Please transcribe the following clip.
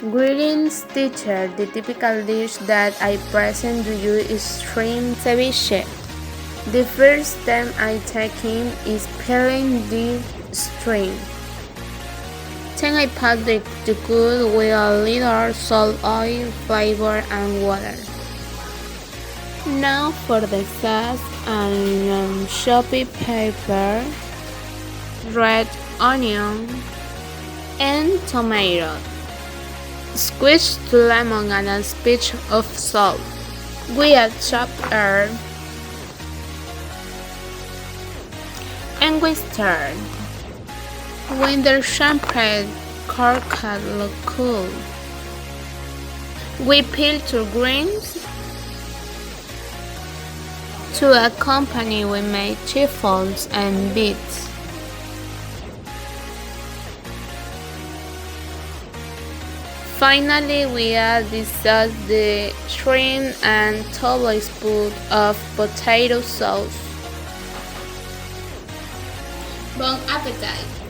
Greetings, teacher. The typical dish that I present to you is shrimp ceviche. The first step I take in is peeling the shrimp. Then I pat the good with a little salt, oil, flavor, and water. Now for the sauce, and chopped pepper, red onion, and tomato. Squeeze the lemon and a pinch of salt. We add chopped herb and we stir. When the champagne cork look cool, we peel two greens. To accompany, we make truffles and beets. Finally, we add the sauce, the shrimp, and tablespoon of potato sauce. Bon appétit!